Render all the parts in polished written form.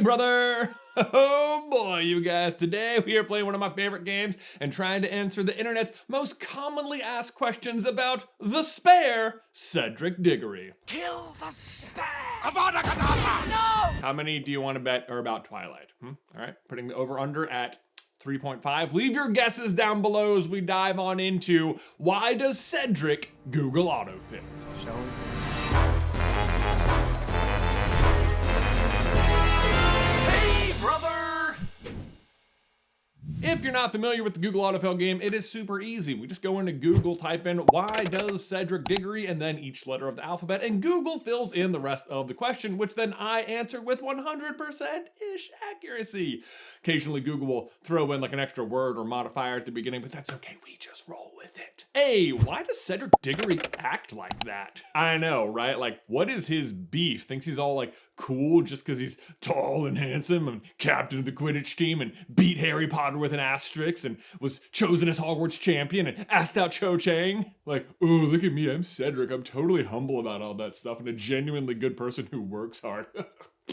brother! Oh boy, you guys, today we are playing one of my favorite games and trying to answer the internet's most commonly asked questions about the spare Cedric Diggory. Kill the spare! Avada Kedavra! No! How many do you want to bet are about Twilight? All right, putting the over-under at 3.5. Leave your guesses down below as we dive on into why does Cedric Google autofill? Shall we? If you're not familiar with the Google autofill game, it is super easy. We just go into Google, type in, why does Cedric Diggory, and then each letter of the alphabet, and Google fills in the rest of the question, which then I answer with 100%-ish accuracy. Occasionally, Google will throw in like an extra word or modifier at the beginning, but that's okay, we just roll with it. Hey, why does Cedric Diggory act like that? I know, right? Like, what is his beef? Thinks he's all like cool just because he's tall and handsome and captain of the Quidditch team and beat Harry Potter with an asterisk and was chosen as Hogwarts champion and asked out Cho Chang. Like, oh, look at me, I'm Cedric. I'm totally humble about all that stuff and a genuinely good person who works hard.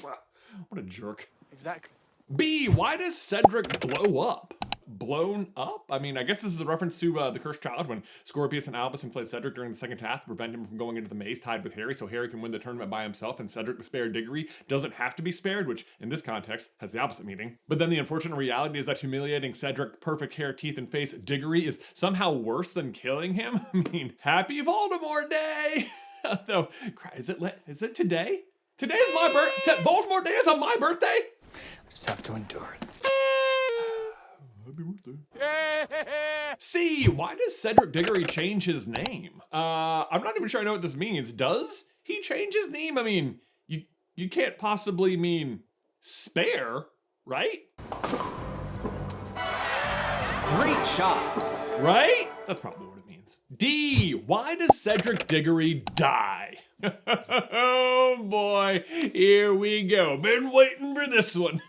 What a jerk. Exactly. B, why does Cedric blow up? Blown up? I mean, I guess this is a reference to The Cursed Child when Scorpius and Albus inflate Cedric during the second task to prevent him from going into the maze tied with Harry so Harry can win the tournament by himself and Cedric the spare Diggory doesn't have to be spared, which in this context has the opposite meaning. But then the unfortunate reality is that humiliating Cedric, perfect hair, teeth, and face Diggory is somehow worse than killing him. I mean, happy Voldemort Day! Though, is it today? Today's my birthday. Voldemort Day is on my birthday? Just have to endure it. Happy birthday. C, why does Cedric Diggory change his name? I'm not even sure I know what this means. Does he change his name? I mean, you can't possibly mean spare, right? Great shot. Right? That's probably what it means. D, why does Cedric Diggory die? Oh boy, here we go. Been waiting for this one.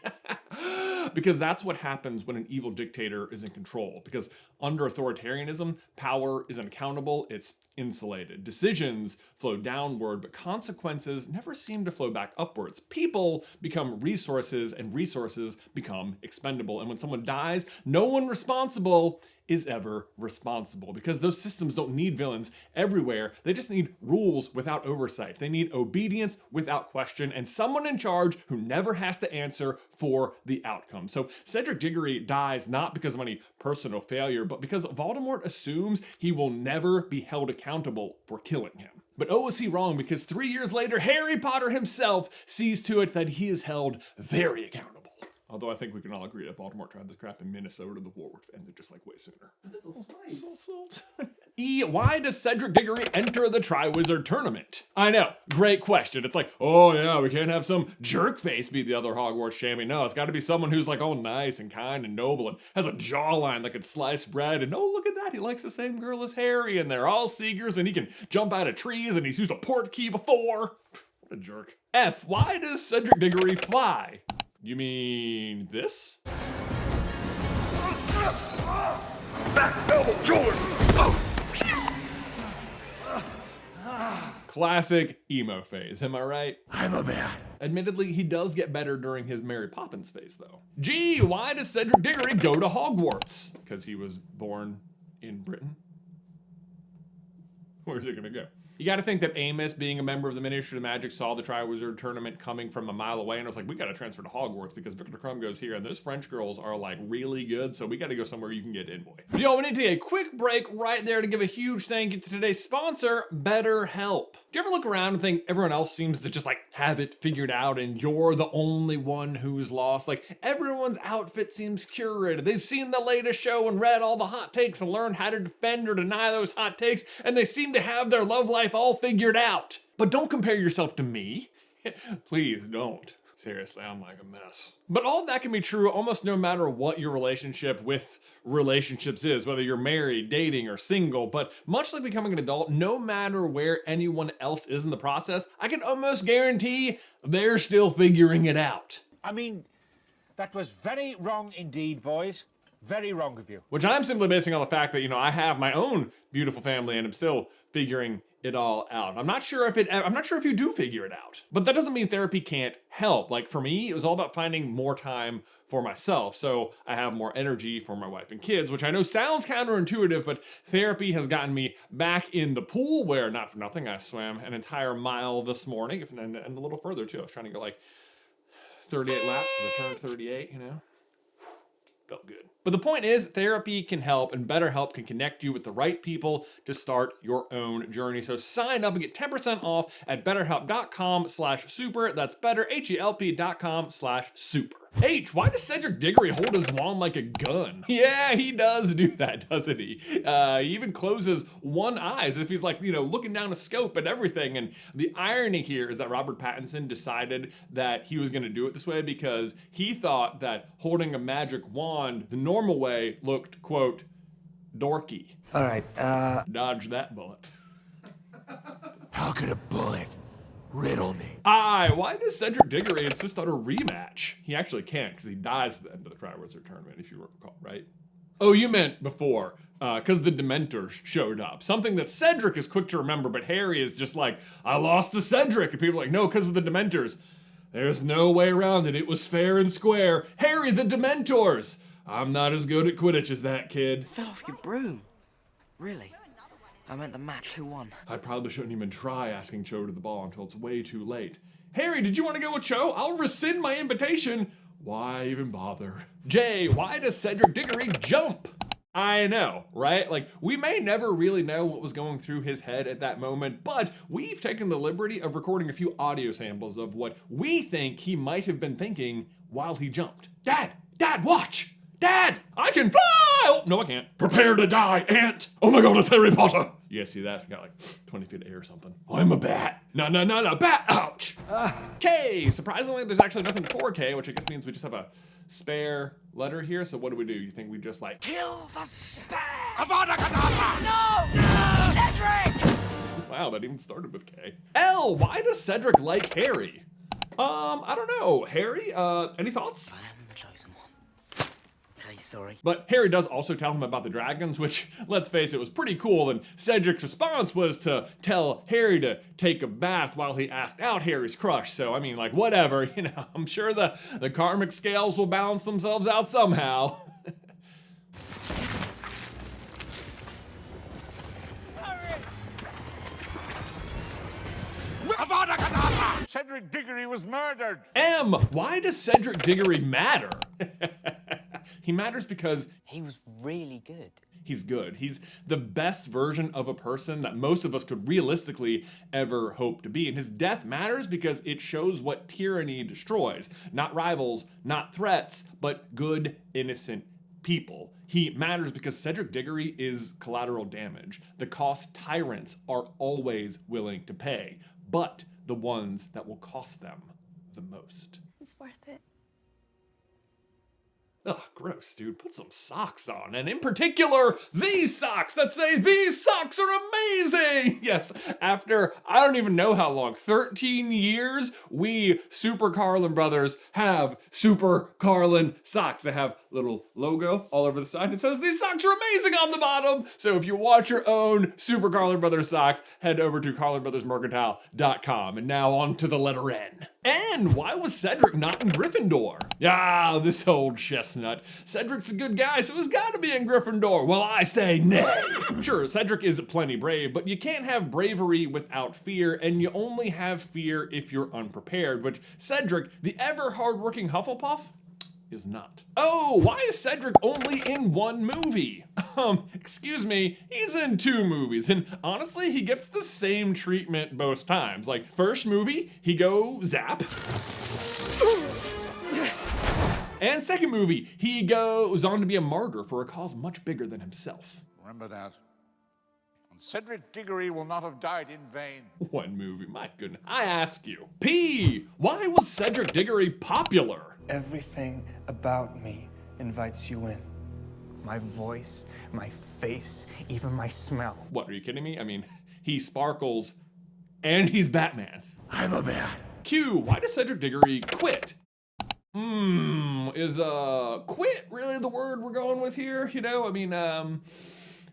Because that's what happens when an evil dictator is in control. Because under authoritarianism, power isn't accountable, it's insulated. Decisions flow downward, but consequences never seem to flow back upwards. People become resources, and resources become expendable. And when someone dies, no one responsible is ever responsible, because those systems don't need villains everywhere. They just need rules without oversight. They need obedience without question, and someone in charge who never has to answer for the outcome. So Cedric Diggory dies not because of any personal failure, but because Voldemort assumes he will never be held accountable for killing him. But oh, is he wrong, because 3 years later, Harry Potter himself sees to it that he is held very accountable. Although I think we can all agree that Voldemort tried this crap in Minnesota, the war would have ended just like way sooner. Little spice. Salt. E, why does Cedric Diggory enter the Triwizard Tournament? I know, great question. It's like, oh yeah, we can't have some jerk face be the other Hogwarts champion. No, it's gotta be someone who's like all nice and kind and noble and has a jawline that could slice bread. And oh, look at that, he likes the same girl as Harry and they're all Seegers and he can jump out of trees and he's used a port key before. What a jerk. F, why does Cedric Diggory fly? You mean this? Back elbow, Jordan! Classic emo phase, am I right? I'm a man. Admittedly, he does get better during his Mary Poppins phase, though. G, why does Cedric Diggory go to Hogwarts? Because he was born in Britain? Where's it gonna go? You gotta think that Amos, being a member of the Ministry of Magic, saw the Triwizard Tournament coming from a mile away and was like, we gotta transfer to Hogwarts because Victor Crumb goes here and those French girls are like really good, so we gotta go somewhere you can get in, boy. Yo, we need to take a quick break right there to give a huge thank you to today's sponsor, BetterHelp. Do you ever look around and think everyone else seems to just like have it figured out and you're the only one who's lost? Like everyone's outfit seems curated. They've seen the latest show and read all the hot takes and learned how to defend or deny those hot takes, and they seem to have their love life all figured out. But don't compare yourself to me. Please don't. Seriously, I'm like a mess. But all of that can be true almost no matter what your relationship with relationships is, whether you're married, dating, or single. But much like becoming an adult, no matter where anyone else is in the process, I can almost guarantee they're still figuring it out. I mean, that was very wrong indeed, boys. Very wrong of you. Which I'm simply basing on the fact that, I have my own beautiful family and I'm still figuring it all out. I'm not sure if you do figure it out. But that doesn't mean therapy can't help. Like for me, it was all about finding more time for myself. So I have more energy for my wife and kids, which I know sounds counterintuitive, but therapy has gotten me back in the pool where, not for nothing, I swam an entire mile this morning, and a little further too. I was trying to go like 38 laps because I turned 38, Felt good. But the point is, therapy can help, and BetterHelp can connect you with the right people to start your own journey. So sign up and get 10% off at betterhelp.com/super. That's betterhelp.com/super. H, why does Cedric Diggory hold his wand like a gun? Yeah, he does do that, doesn't he? He even closes one eye as if he's like, looking down a scope and everything. And the irony here is that Robert Pattinson decided that he was gonna do it this way because he thought that holding a magic wand the normal way looked, quote, dorky. All right, Dodge that bullet. How could a bullet riddle me? Why does Cedric Diggory insist on a rematch? He actually can't because he dies at the end of the Triwizard Tournament, if you recall, right? Oh, you meant before, because the Dementors showed up. Something that Cedric is quick to remember, but Harry is just like, I lost to Cedric. And people are like, no, because of the Dementors. There's no way around it. It was fair and square. Harry, the Dementors! I'm not as good at Quidditch as that kid. Fell off your broom. Really? I meant the match. Who won? I probably shouldn't even try asking Cho to the ball until it's way too late. Harry, did you want to go with Cho? I'll rescind my invitation. Why even bother? Jay, why does Cedric Diggory jump? I know, right? Like, we may never really know what was going through his head at that moment, but we've taken the liberty of recording a few audio samples of what we think he might have been thinking while he jumped. Dad, watch! Dad, I can fly! Oh, no, I can't. Prepare to die, ant! Oh my god, it's Harry Potter! You guys see that? I got like 20 feet of air or something. I'm a bat. No, bat! Ouch! K! Surprisingly, there's actually nothing for K, which I guess means we just have a spare letter here. So what do? You think we just like... Kill the spam! Avada Kedavra! No! Cedric! Wow, that even started with K. L! Why does Cedric like Harry? I don't know. Harry, any thoughts? I am the chosen one. Okay, sorry. But Harry does also tell him about the dragons, which, let's face it, was pretty cool. And Cedric's response was to tell Harry to take a bath while he asked out Harry's crush. So, I mean, like, whatever, I'm sure the karmic scales will balance themselves out somehow. Avada Kedavra! Cedric Diggory was murdered. M, why does Cedric Diggory matter? He matters because He was really good. he's good. He's the best version of a person that most of us could realistically ever hope to be. And his death matters because it shows what tyranny destroys. Not rivals, not threats, but good, innocent people. He matters because Cedric Diggory is collateral damage. The cost tyrants are always willing to pay, but the ones that will cost them the most. It's worth it. Ugh, gross, dude. Put some socks on. And in particular, these socks that say, these socks are amazing! Yes, after, I don't even know how long, 13 years, we Super Carlin Brothers have Super Carlin socks. They have little logo all over the side. It says, these socks are amazing on the bottom. So if you want your own Super Carlin Brothers socks, head over to carlinbrothersmercantile.com. And now on to the letter N. And why was Cedric not in Gryffindor? Ah, this old chestnut. Cedric's a good guy, so he's gotta be in Gryffindor. Well, I say nay. Sure, Cedric is plenty brave, but you can't have bravery without fear, and you only have fear if you're unprepared, which Cedric, the ever hardworking Hufflepuff, is not. Oh, why is Cedric only in one movie? Excuse me, he's in 2 movies, and honestly, he gets the same treatment both times. Like, first movie, he go zap. And second movie, he goes on to be a martyr for a cause much bigger than himself. Remember that. And Cedric Diggory will not have died in vain. One movie, my goodness. I ask you. P, why was Cedric Diggory popular? Everything about me invites you in. My voice, my face, even my smell. What, are you kidding me? I mean, he sparkles and he's Batman. I'm a bat. Q, why does Cedric Diggory quit? is quit really the word we're going with here? You know, I mean,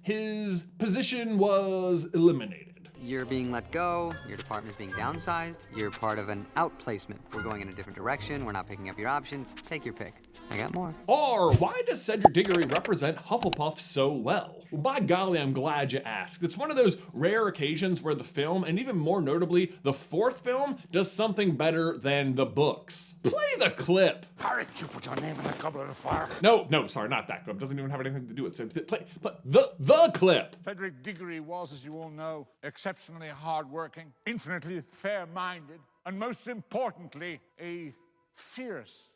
his position was eliminated. You're being let go, your department's being downsized, you're part of an outplacement. We're going in a different direction, we're not picking up your option. Take your pick. I got more. Or why does Cedric Diggory represent Hufflepuff so well? Well, by golly, I'm glad you asked. It's one of those rare occasions where the film, and even more notably, the fourth film, does something better than the books. Play the clip. Harry, did you put your name in the goblet of fire? No, sorry, not that clip. Doesn't even have anything to do with it. Play the clip. Cedric Diggory was, as you all know, exceptionally hardworking, infinitely fair-minded, and most importantly, a fierce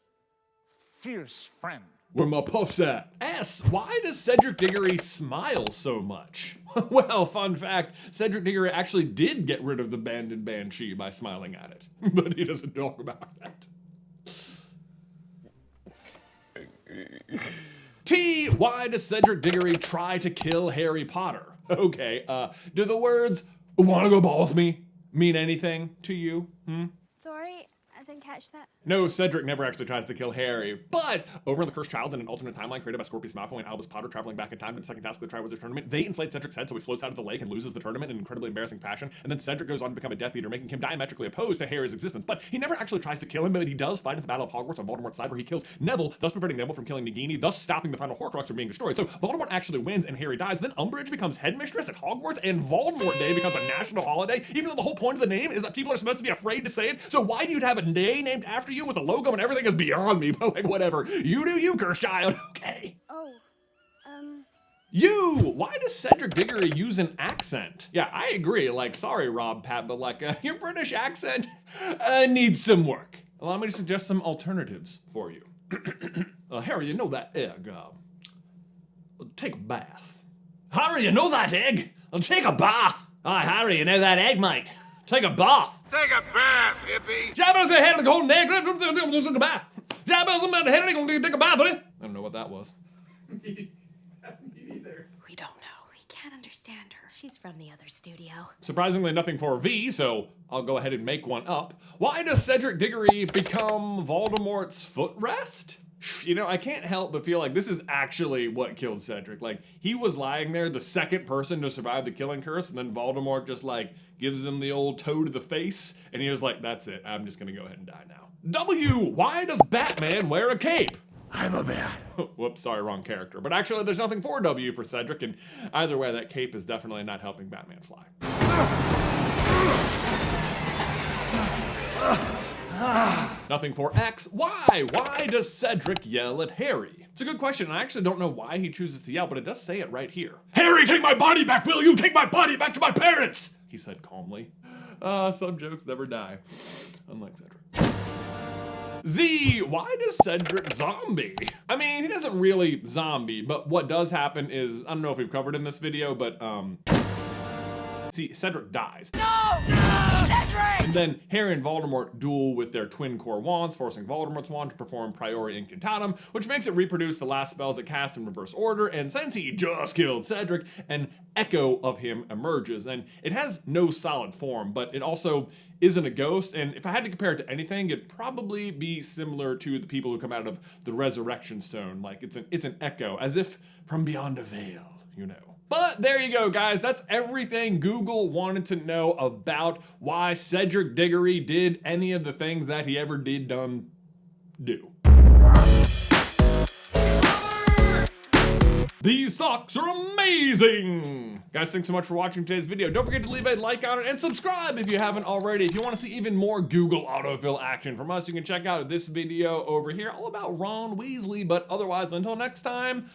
friend. Where my puff's at? S, why does Cedric Diggory smile so much? Well, fun fact, Cedric Diggory actually did get rid of the banded banshee by smiling at it. But he doesn't talk about that. T, why does Cedric Diggory try to kill Harry Potter? Okay, do the words, wanna go ball with me, mean anything to you? Sorry, I didn't catch that. No, Cedric never actually tries to kill Harry, but over in The Cursed Child, in an alternate timeline created by Scorpius Malfoy and Albus Potter traveling back in time to the second task of the Triwizard Tournament, they inflate Cedric's head so he floats out of the lake and loses the tournament in an incredibly embarrassing fashion, and then Cedric goes on to become a Death Eater, making him diametrically opposed to Harry's existence. But he never actually tries to kill him, but he does fight at the Battle of Hogwarts on Voldemort's side, where he kills Neville, thus preventing Neville from killing Nagini, thus stopping the final Horcrux from being destroyed. So Voldemort actually wins and Harry dies. Then Umbridge becomes headmistress at Hogwarts, and Voldemort Day becomes a national holiday, even though the whole point of the name is that people are supposed to be afraid to say it. So why you'd have a day named after you with a logo and everything is beyond me, but like whatever. You do you, Cursed Child, okay. Oh, You! Why does Cedric Diggory use an accent? Yeah, I agree, like, sorry Rob, Pat, but like, your British accent needs some work. Allow me to suggest some alternatives for you. Harry, you know that egg, take a bath. Harry, you know that egg? Take a bath. Hi, Harry, you know that egg, mate? Take a bath. Take a bath, hippie. Jabbers the head of the golden egg. Take a bath. Jabbers the head of the golden egg. Take a bath, buddy. I don't know what that was. we don't know. We can't understand her. She's from the other studio. Surprisingly, nothing for V, so I'll go ahead and make one up. Why does Cedric Diggory become Voldemort's footrest? You know, I can't help but feel like this is actually what killed Cedric. Like, he was lying there, the second person to survive the killing curse, and then Voldemort just, like, gives him the old toe to the face, and he was like, that's it, I'm just gonna go ahead and die now. W, why does Batman wear a cape? I'm a man. Whoops, sorry, wrong character. But actually, there's nothing for W for Cedric, and either way, that cape is definitely not helping Batman fly. Nothing for X. Why? Why does Cedric yell at Harry? It's a good question, and I actually don't know why he chooses to yell, but it does say it right here. Harry, take my body back, will you? Take my body back to my parents! He said calmly. Some jokes never die. Unlike Cedric. Z, why does Cedric zombie? I mean, he doesn't really zombie, but what does happen is, I don't know if we've covered in this video, but see, Cedric dies. No! Cedric! And then Harry and Voldemort duel with their twin core wands, forcing Voldemort's wand to perform Priori Incantatem, which makes it reproduce the last spells it cast in reverse order, and since he just killed Cedric, an echo of him emerges, and it has no solid form, but it also isn't a ghost, and if I had to compare it to anything, it'd probably be similar to the people who come out of the Resurrection Stone, like it's an echo, as if from beyond a veil, you know. But there you go, guys. That's everything Google wanted to know about why Cedric Diggory did any of the things that he ever did do. These socks are amazing! Guys, thanks so much for watching today's video. Don't forget to leave a like on it and subscribe if you haven't already. If you want to see even more Google autofill action from us, you can check out this video over here, all about Ron Weasley. But otherwise, until next time,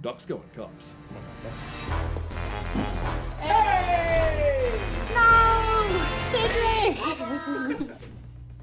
ducks going Cubs.